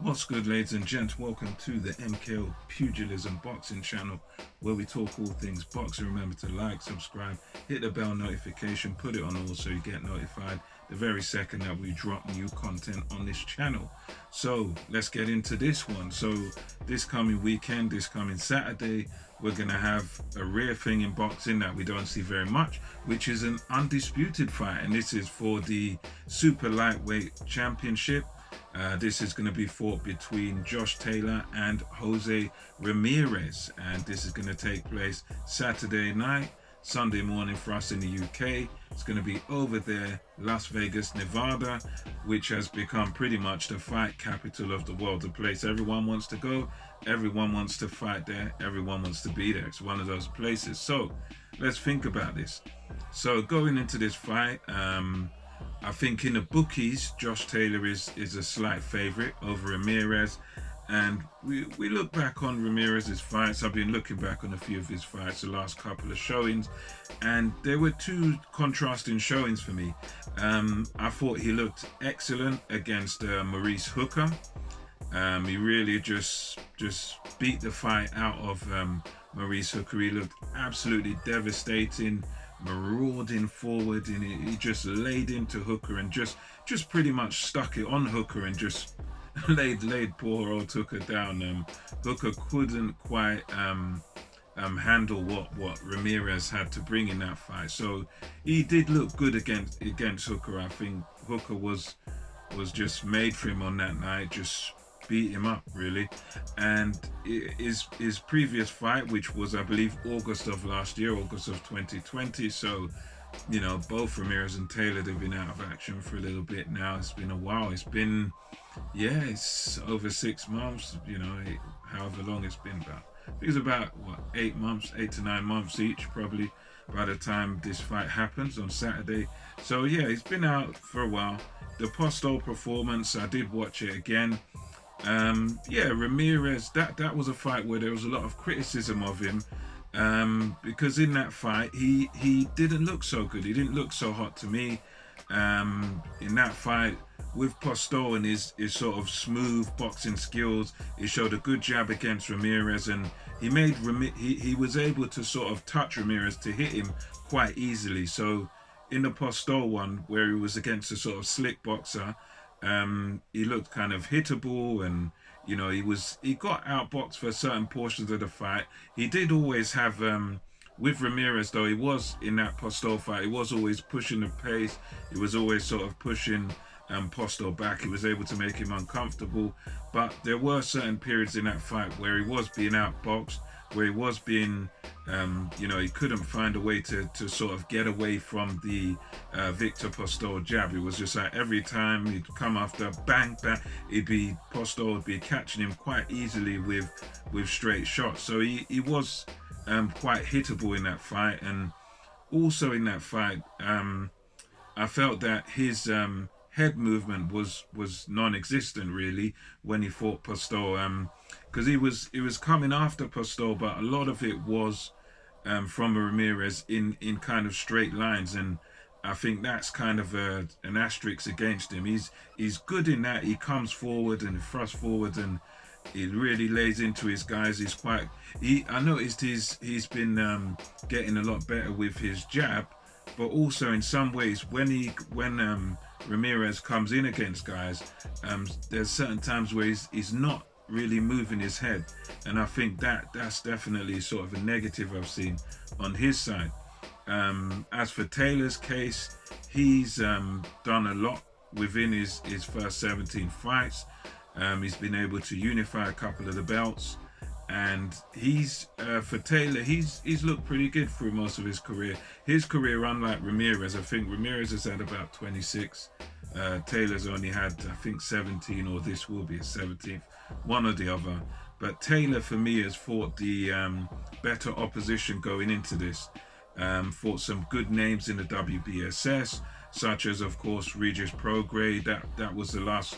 What's good, ladies and gents? Welcome to the MKO Pugilism Boxing channel, where we talk all things boxing. Remember to like, subscribe, hit the bell notification, put it on all so you get notified the very second that we drop new content on this channel. So let's get into this one. So this coming weekend, this coming Saturday, we're going to have a rare thing in boxing that we don't see very much, which is an undisputed fight. And this is for the super lightweight championship. This is going to be fought between Josh Taylor and Jose Ramirez, and this is going to take place Saturday night, Sunday morning for us in the UK. It's going to be over there, Las Vegas, Nevada, which has become pretty much the fight capital of the world, the place everyone wants to go, everyone wants to fight there, everyone wants to be there. It's one of those places. So let's think about this. So going into this fight, I think in the bookies, Josh Taylor is a slight favourite over Ramirez. And we look back on Ramirez's fights. I've been looking back on a few of his fights, the last couple of showings, and there were two contrasting showings for me. I thought he looked excellent against Maurice Hooker. He really just beat the fight out of Maurice Hooker. He looked absolutely devastating, marauding forward, and he just laid into Hooker and just pretty much stuck it on Hooker and just laid poor old Hooker down. Hooker couldn't quite handle what Ramirez had to bring in that fight. So he did look good against Hooker. I think Hooker was just made for him on that night. Just beat him up really. And his previous fight, which was I believe August of last year, August of 2020, so you know, both Ramirez and Taylor, they've been out of action for a little bit now. It's been a while. It's been, yeah, it's over 6 months, you know, however long it's been. About, I think it's about what, 8 months, 8 to 9 months each probably by the time this fight happens on Saturday. So yeah, he's been out for a while. The post-all performance, I did watch it again. Yeah, Ramirez, that was a fight where there was a lot of criticism of him, because in that fight he didn't look so good. He didn't look so hot to me. In that fight with Postol and his sort of smooth boxing skills, he showed a good jab against Ramirez, and he was able to sort of touch Ramirez to hit him quite easily. So in the Postol one, where he was against a sort of slick boxer, he looked kind of hittable, and you know, he got outboxed for certain portions of the fight. He did always have with Ramirez, though, he was in that Postol fight, he was always pushing the pace. He was always sort of pushing Postol back. He was able to make him uncomfortable, but there were certain periods in that fight where he was being outboxed, where he was being you know, he couldn't find a way to sort of get away from the Victor Postol jab. It was just like every time he'd come after, bang, bang, Postol would be catching him quite easily with straight shots. So he was quite hittable in that fight. And also in that fight, I felt that his head movement was non-existent really when he fought Postol, because he was coming after Postol, but a lot of it was from Ramirez in kind of straight lines, and I think that's kind of an asterisk against him. He's good in that he comes forward and thrusts forward, and he really lays into his guys. I noticed he's been getting a lot better with his jab, but also in some ways when Ramirez comes in against guys, there's certain times where he's not really moving his head, and I think that's definitely sort of a negative I've seen on his side. As for Taylor's case, he's done a lot within his first 17 fights. He's been able to unify a couple of the belts, and he's for Taylor, he's looked pretty good through most of his career. His career, unlike Ramirez, I think Ramirez has had about 26. Taylor's only had, I think, 17, or this will be a 17th, one or the other. But Taylor, for me, has fought the better opposition going into this. Fought some good names in the WBSS, such as, of course, Regis Prograis. That was the last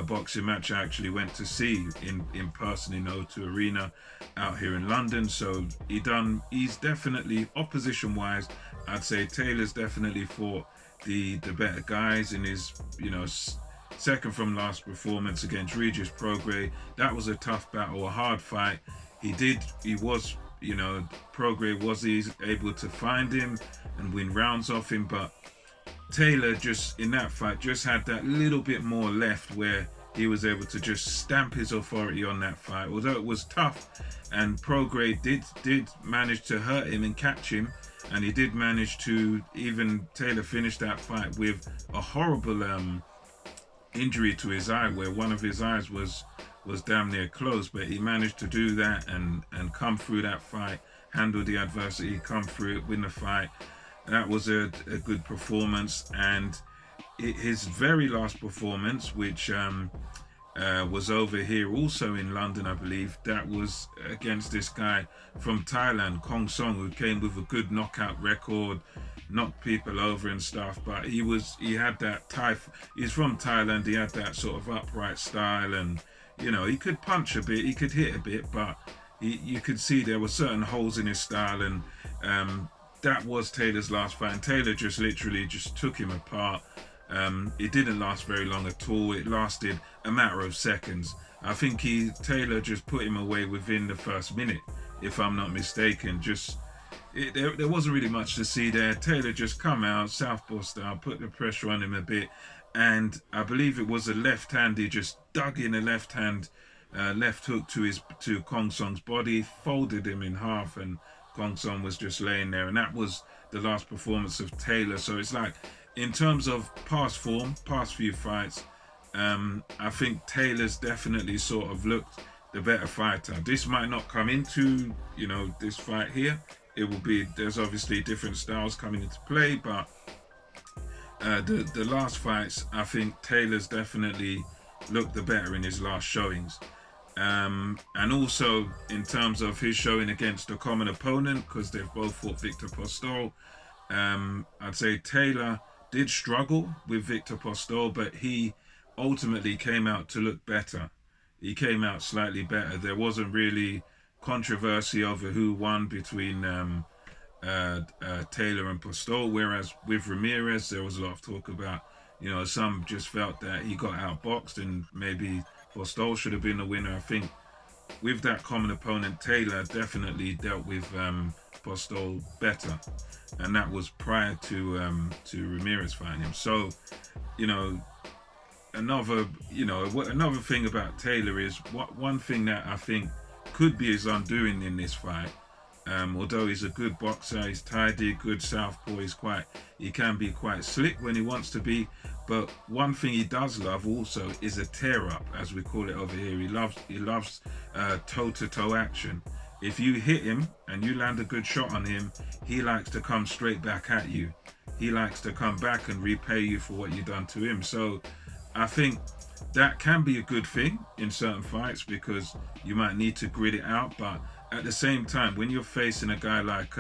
boxing match I actually went to see in person in O2 Arena out here in London. So he's definitely, opposition wise, I'd say Taylor's definitely fought the better guys in his, you know, second from last performance against Regis Prograis. That was a tough battle, a hard fight. He was, Prograis was able to find him and win rounds off him, but Taylor just in that fight just had that little bit more left where he was able to just stamp his authority on that fight. Although it was tough, and Prograis did manage to hurt him and catch him, and he did manage to even Taylor finish that fight with a horrible injury to his eye, where one of his eyes was damn near closed, but he managed to do that and come through that fight, handle the adversity, come through it, win the fight. That was a good performance. And his very last performance, which was over here also in London, I believe, that was against this guy from Thailand, Kong Song, who came with a good knockout record, knocked people over and stuff. But he had that he's from Thailand, he had that sort of upright style, and he could punch a bit, he could hit a bit, but you could see there were certain holes in his style, and that was Taylor's last fight, and Taylor just literally just took him apart. It didn't last very long at all. It lasted a matter of seconds. I think Taylor just put him away within the first minute, if I'm not mistaken. There wasn't really much to see there. Taylor just come out, southpaw style, put the pressure on him a bit, and I believe it was a left hand. He just dug in a left hand, left hook to Kong Song's body, folded him in half, and Kong Song was just laying there. And that was the last performance of Taylor. So it's like, in terms of past form, past few fights, I think Taylor's definitely sort of looked the better fighter. This might not come into, this fight here. There's obviously different styles coming into play, but the last fights, I think Taylor's definitely looked the better in his last showings. And also in terms of his showing against a common opponent, because they've both fought Victor Postol, I'd say Taylor did struggle with Victor Postol, but he ultimately came out to look better. He came out slightly better. There wasn't really controversy over who won between Taylor and Postol, whereas with Ramirez there was a lot of talk about, some just felt that he got outboxed and maybe Postol should have been the winner. I think with that common opponent, Taylor definitely dealt with Postol better, and that was prior to Ramirez fighting him. So, another thing about Taylor is one thing that I think could be his undoing in this fight. Although he's a good boxer, he's tidy, good southpaw, he can be quite slick when he wants to be. But one thing he does love also is a tear up, as we call it over here. He loves toe-to-toe action. If you hit him and you land a good shot on him, he likes to come straight back at you. He likes to come back and repay you for what you've done to him. So I think that can be a good thing in certain fights, because you might need to grit it out. But at the same time, when you're facing a guy like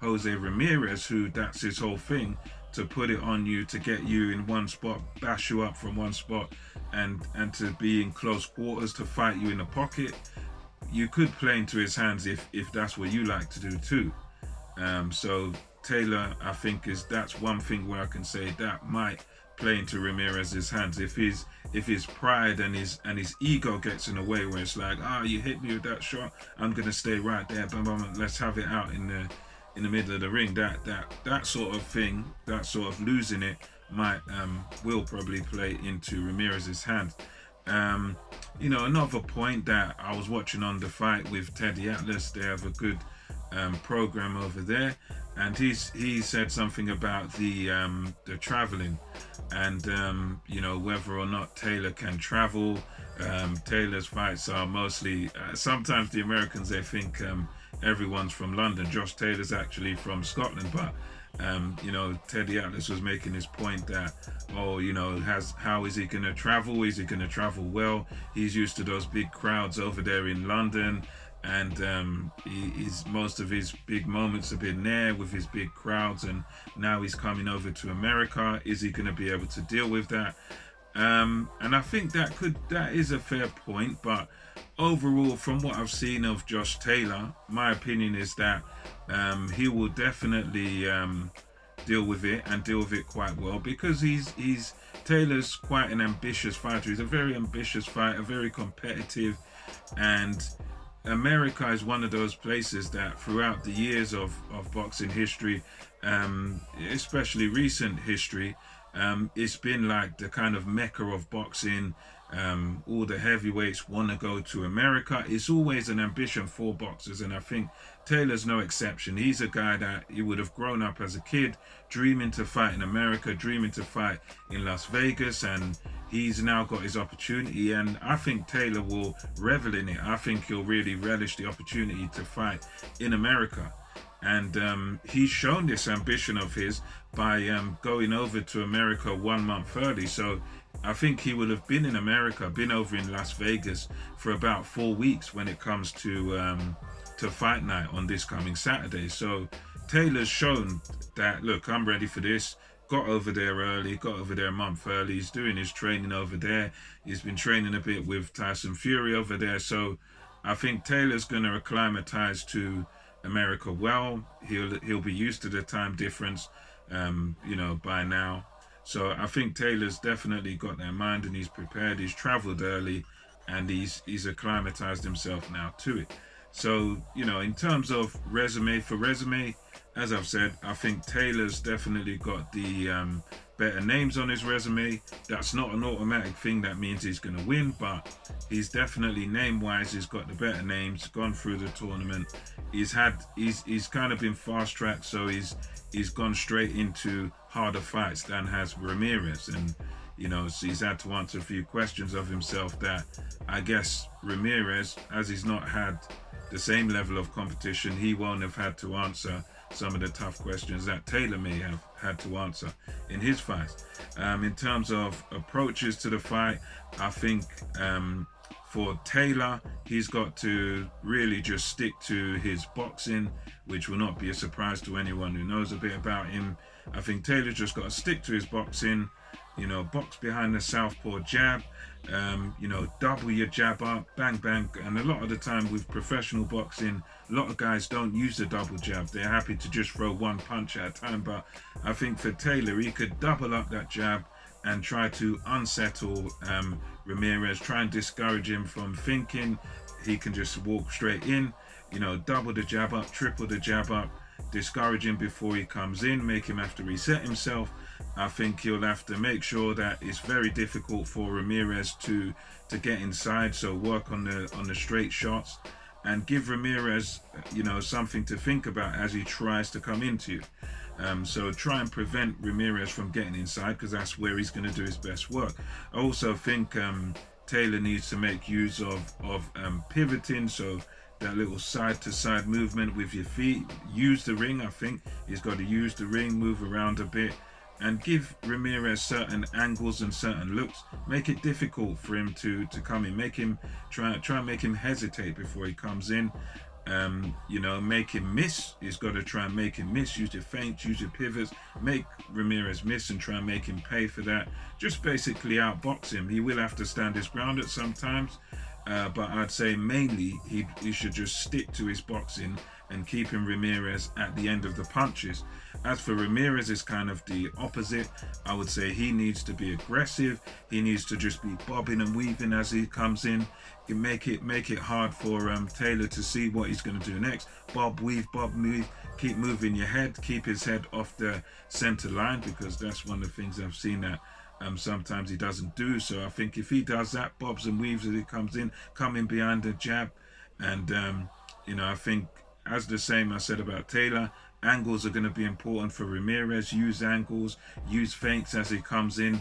Jose Ramirez, who that's his whole thing, to put it on you, to get you in one spot, bash you up from one spot, and to be in close quarters, to fight you in the pocket, you could play into his hands if that's what you like to do too. So Taylor, I think, that's one thing where I can say that might play into Ramirez's hands if his pride and his ego gets in the way, where it's like, you hit me with that shot, I'm gonna stay right there, let's have it out in the middle of the ring. That sort of thing, that sort of losing it will probably play into Ramirez's hands. Another point that I was watching on the fight with Teddy Atlas, they have a good program over there, and he said something about the traveling, and whether or not Taylor can travel. Taylor's fights are mostly sometimes the Americans, they think everyone's from London. Josh Taylor's actually from Scotland, but Teddy Atlas was making his point that how is he going to travel? Is he going to travel well? He's used to those big crowds over there in London, and most of his big moments have been there with his big crowds, and now he's coming over to America. Is he going to be able to deal with that? And I think that is a fair point, but overall, from what I've seen of Josh Taylor, my opinion is that he will definitely deal with it and deal with it quite well, because he's Taylor's quite an ambitious fighter. He's a very ambitious fighter, very competitive, and America is one of those places that throughout the years of boxing history, especially recent history, it's been like the kind of mecca of boxing. All the heavyweights want to go to America. It's always an ambition for boxers, and I think Taylor's no exception. He's a guy that he would have grown up as a kid dreaming to fight in America, dreaming to fight in Las Vegas, and he's now got his opportunity, and I think Taylor will revel in it. I think he'll really relish the opportunity to fight in America. And he's shown this ambition of his by going over to America 1 month early. So I think he will have been in America, been over in Las Vegas for about 4 weeks when it comes to fight night on this coming Saturday. So Taylor's shown that, look, I'm ready for this. Got over there early, got over there a month early. He's doing his training over there. He's been training a bit with Tyson Fury over there. So I think Taylor's going to acclimatize to America well. He'll be used to the time difference, by now. So I think Taylor's definitely got that mind, and he's prepared. He's traveled early, and he's acclimatized himself now to it. So, in terms of resume, as I've said, I think Taylor's definitely got the better names on his resume. That's not an automatic thing that means he's going to win, but he's definitely, name-wise, he's got the better names, gone through the tournament. He's kind of been fast-tracked, so he's gone straight into harder fights than has Ramirez. And, so he's had to answer a few questions of himself that I guess Ramirez, as he's not had the same level of competition, he won't have had to answer some of the tough questions that Taylor may have had to answer in his fights. In terms of approaches to the fight, I think for Taylor, he's got to really just stick to his boxing, which will not be a surprise to anyone who knows a bit about him. I think Taylor's just got to stick to his boxing, box behind the southpaw jab, double your jab up, bang, bang. And a lot of the time with professional boxing, a lot of guys don't use the double jab. They're happy to just throw one punch at a time. But I think for Taylor, he could double up that jab and try to unsettle Ramirez, try and discourage him from thinking. He can just walk straight in, double the jab up, triple the jab up, discourage him before he comes in, make him have to reset himself. I think he'll have to make sure that it's very difficult for Ramirez to get inside, so work on the straight shots and give Ramirez, something to think about as he tries to come into you. So try and prevent Ramirez from getting inside, because that's where he's going to do his best work. I also think Taylor needs to make use of pivoting, so that little side-to-side movement with your feet. Use the ring. I think he's got to use the ring, move around a bit, and give Ramirez certain angles and certain looks. Make it difficult for him to come in. Make him try and make him hesitate before he comes in. Make him miss. He's got to try and make him miss. Use your feints, use your pivots. Make Ramirez miss and try and make him pay for that. Just basically outbox him. He will have to stand his ground at some times. But I'd say mainly he should just stick to his boxing and keeping Ramirez at the end of the punches. As for Ramirez, it's kind of the opposite. I would say he needs to be aggressive. He needs to just be bobbing and weaving as he comes in. Make it hard for Taylor to see what he's going to do next. Bob, weave, keep moving your head. Keep his head off the center line, because that's one of the things I've seen that sometimes he doesn't do. So I think if he does that, bobs and weaves as he comes in, coming behind the jab, and I think, as the same I said about Taylor, angles are going to be important for Ramirez. Use angles, use feints as he comes in.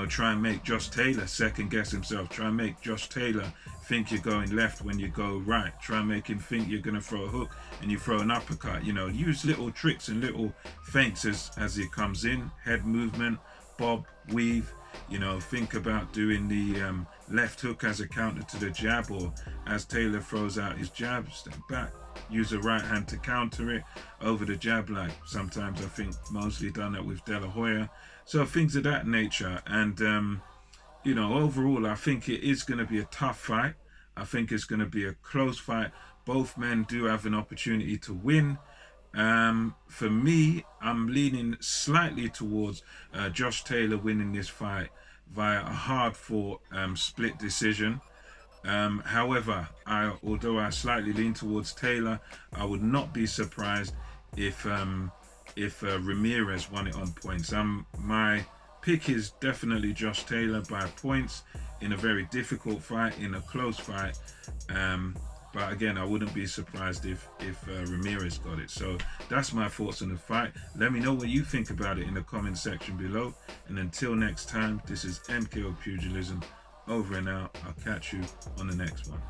Try and make Josh Taylor second guess himself. Try and make Josh Taylor think you're going left when you go right. Try and make him think you're going to throw a hook and you throw an uppercut. Use little tricks and little feints as he comes in. Head movement, bob, weave. Think about doing the left hook as a counter to the jab, or as Taylor throws out his jab, step back, use the right hand to counter it over the jab, like sometimes I think mostly done that with De La Hoya. So things of that nature. And overall, I think it is going to be a tough fight. I think it's going to be a close fight. Both men do have an opportunity to win. For me, I'm leaning slightly towards Josh Taylor winning this fight via a hard-fought split decision. However, although I slightly lean towards Taylor, I would not be surprised if Ramirez won it on points. My pick is definitely Josh Taylor by points in a very difficult fight, in a close fight. But again, I wouldn't be surprised if Ramirez got it. So that's my thoughts on the fight. Let me know what you think about it in the comment section below. And until next time, this is MKO Pugilism over and out. I'll catch you on the next one.